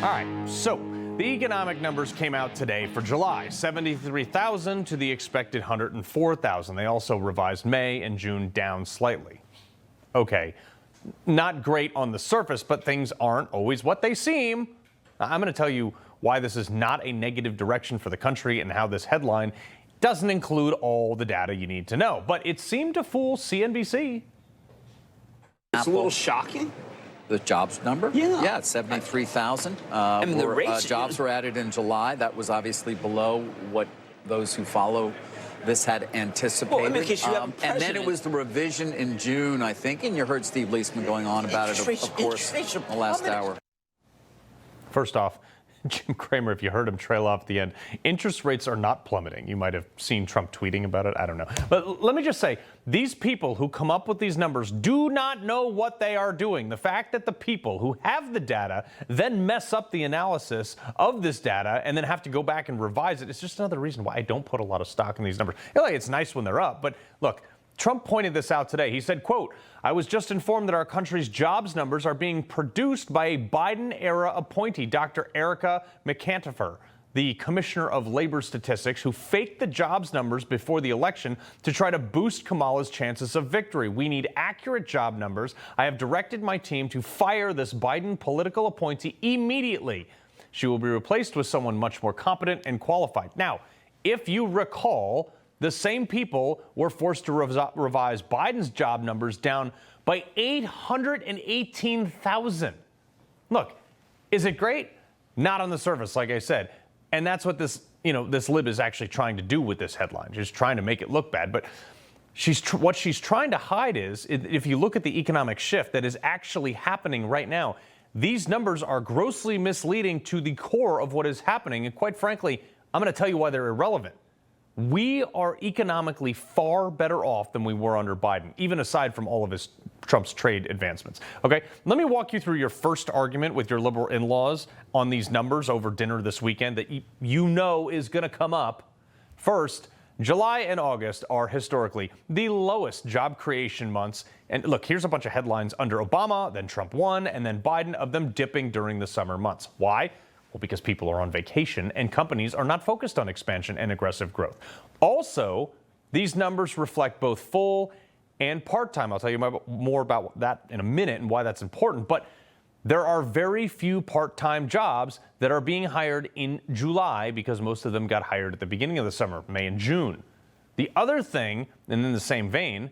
All right, so the economic numbers came out today for July, 73,000 to the expected 104,000. They also revised May and June down slightly. Okay, not great on the surface, but things aren't always what they seem. I'm going to tell you why this is not a negative direction for the country and how this headline doesn't include all the data you need to know. But it seemed to fool CNBC. It's a little shocking. The jobs number? Yeah. It's 73,000. The rates, jobs were added in July. That was obviously below what those who follow this had anticipated. Well, because you have a and then it was the revision in June, I think, and you heard Steve Leisman going on about it, of course, in the last hour. First off, Jim Cramer, if you heard him trail off at the end, interest rates are not plummeting. You might have seen Trump tweeting about it. I don't know. But let me just say, these people who come up with these numbers do not know what they are doing. The fact that the people who have the data then mess up the analysis of this data and then have to go back and revise it, it's just another reason why I don't put a lot of stock in these numbers. It's nice when they're up, but look, Trump pointed this out today. He said, quote, "I was just informed that our country's jobs numbers are being produced by a Biden-era appointee, Dr. Erica McAntifer, the Commissioner of Labor Statistics, who faked the jobs numbers before the election to try to boost Kamala's chances of victory. We need accurate job numbers. I have directed my team to fire this Biden political appointee immediately. She will be replaced with someone much more competent and qualified." Now, if you recall, the same people were forced to revise Biden's job numbers down by 818,000. Look, is it great? Not on the surface, like I said. And that's what this lib is actually trying to do with this headline. She's trying to make it look bad. But what she's trying to hide is, if you look at the economic shift that is actually happening right now, these numbers are grossly misleading to the core of what is happening. And quite frankly, I'm going to tell you why they're irrelevant. We are economically far better off than we were under Biden, even aside from all of Trump's trade advancements. Okay, let me walk you through your first argument with your liberal in-laws on these numbers over dinner this weekend that you know is going to come up. First, July and August are historically the lowest job creation months. And look, here's a bunch of headlines under Obama, then Trump won, and then Biden, of them dipping during the summer months. Why? Well, because people are on vacation and companies are not focused on expansion and aggressive growth. Also, these numbers reflect both full and part-time. I'll tell you more about that in a minute and why that's important. But there are very few part-time jobs that are being hired in July because most of them got hired at the beginning of the summer, May and June. The other thing, and in the same vein,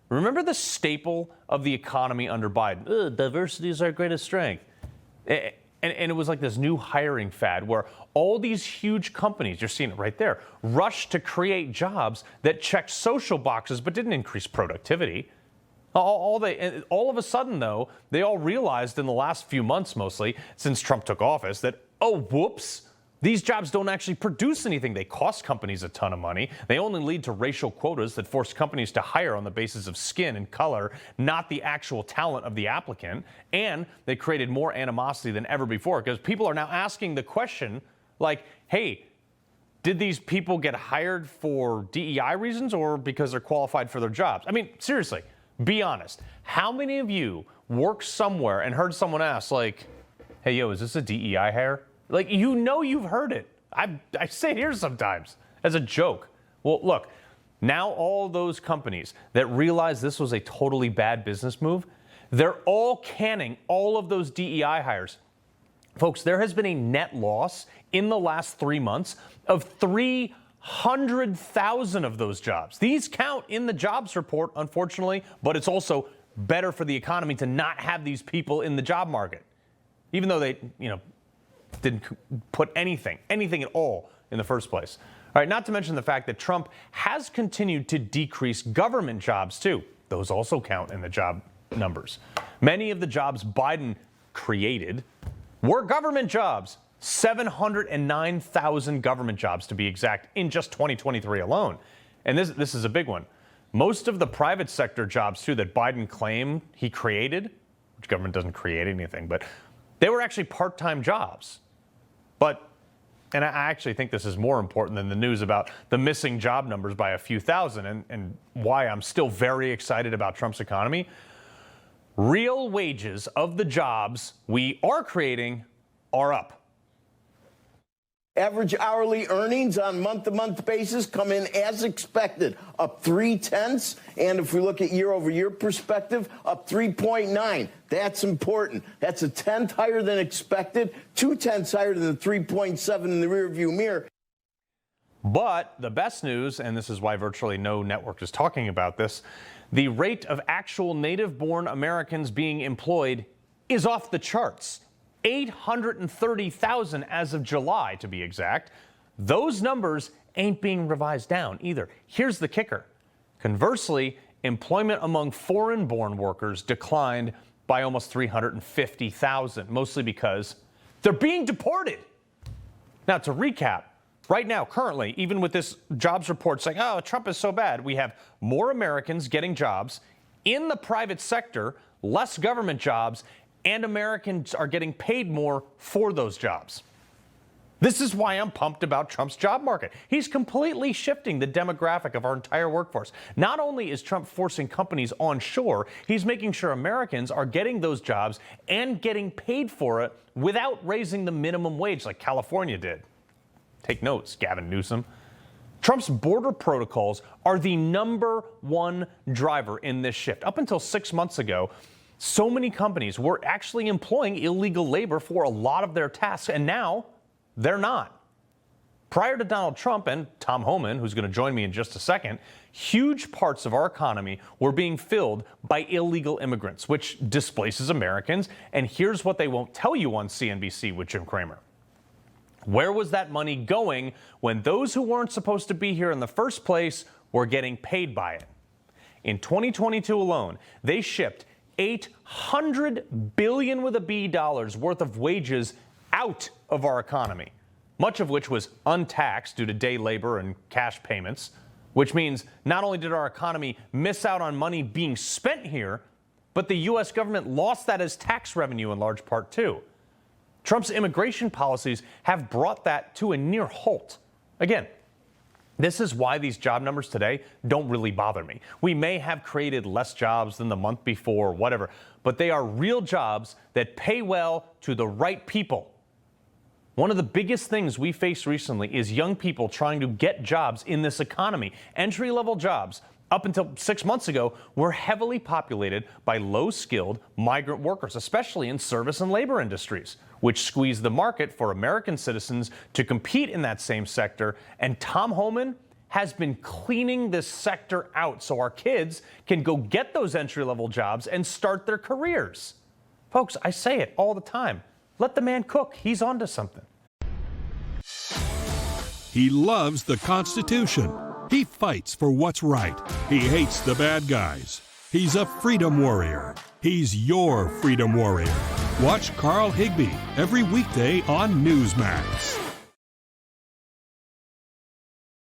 remember the staple of the economy under Biden? Diversity is our greatest strength. And it was like this new hiring fad where all these huge companies, you're seeing it right there, rushed to create jobs that checked social boxes but didn't increase productivity. All of a sudden, though, they all realized in the last few months, mostly since Trump took office, that, oh, whoops, these jobs don't actually produce anything. They cost companies a ton of money. They only lead to racial quotas that force companies to hire on the basis of skin and color, not the actual talent of the applicant. And they created more animosity than ever before because people are now asking the question, like, hey, did these people get hired for DEI reasons or because they're qualified for their jobs? I mean, seriously, be honest. How many of you worked somewhere and heard someone ask, like, hey, yo, is this a DEI hire? Like, you've heard it. I say it here sometimes as a joke. Well, look, now all those companies that realize this was a totally bad business move, they're all canning all of those DEI hires. Folks, there has been a net loss in the last 3 months of 300,000 of those jobs. These count in the jobs report, unfortunately, but it's also better for the economy to not have these people in the job market, even though they, didn't put anything at all in the first place. All right, not to mention the fact that Trump has continued to decrease government jobs, too. Those also count in the job numbers. Many of the jobs Biden created were government jobs. 709,000 government jobs, to be exact, in just 2023 alone. And this is a big one. Most of the private sector jobs, too, that Biden claimed he created, which government doesn't create anything, but they were actually part-time jobs. And I actually think this is more important than the news about the missing job numbers by a few thousand and why I'm still very excited about Trump's economy. Real wages of the jobs we are creating are up. Average hourly earnings on month-to-month basis come in as expected, up 0.3, and if we look at year-over-year perspective, up 3.9. That's important. That's 1/10 higher than expected, 0.2 higher than the 3.7 in the rearview mirror. But the best news, and this is why virtually no network is talking about this, the rate of actual native-born Americans being employed is off the charts. 830,000 as of July, to be exact. Those numbers ain't being revised down either. Here's the kicker. Conversely, employment among foreign-born workers declined by almost 350,000, mostly because they're being deported. Now, to recap, right now, currently, even with this jobs report saying, oh, Trump is so bad, we have more Americans getting jobs in the private sector, less government jobs, and Americans are getting paid more for those jobs. This is why I'm pumped about Trump's job market. He's completely shifting the demographic of our entire workforce. Not only is Trump forcing companies onshore, he's making sure Americans are getting those jobs and getting paid for it without raising the minimum wage like California did. Take notes, Gavin Newsom. Trump's border protocols are the #1 driver in this shift. Up until 6 months ago, so many companies were actually employing illegal labor for a lot of their tasks, and now they're not. Prior to Donald Trump and Tom Homan, who's going to join me in just a second, huge parts of our economy were being filled by illegal immigrants, which displaces Americans. And here's what they won't tell you on CNBC with Jim Cramer. Where was that money going when those who weren't supposed to be here in the first place were getting paid by it? In 2022 alone, they shipped $800 billion with a B dollars worth of wages out of our economy, much of which was untaxed due to day labor and cash payments, which means not only did our economy miss out on money being spent here, but the U.S. government lost that as tax revenue in large part too. Trump's immigration policies have brought that to a near halt. Again, this is why these job numbers today don't really bother me. We may have created less jobs than the month before, whatever, but they are real jobs that pay well to the right people. One of the biggest things we faced recently is young people trying to get jobs in this economy. Entry-level jobs, up until 6 months ago, were heavily populated by low-skilled migrant workers, especially in service and labor industries, which squeezed the market for American citizens to compete in that same sector. And Tom Homan has been cleaning this sector out so our kids can go get those entry-level jobs and start their careers. Folks, I say it all the time. Let the man cook. He's onto something. He loves the Constitution. He fights for what's right. He hates the bad guys. He's a freedom warrior. He's your freedom warrior. Watch Carl Higbie every weekday on Newsmax.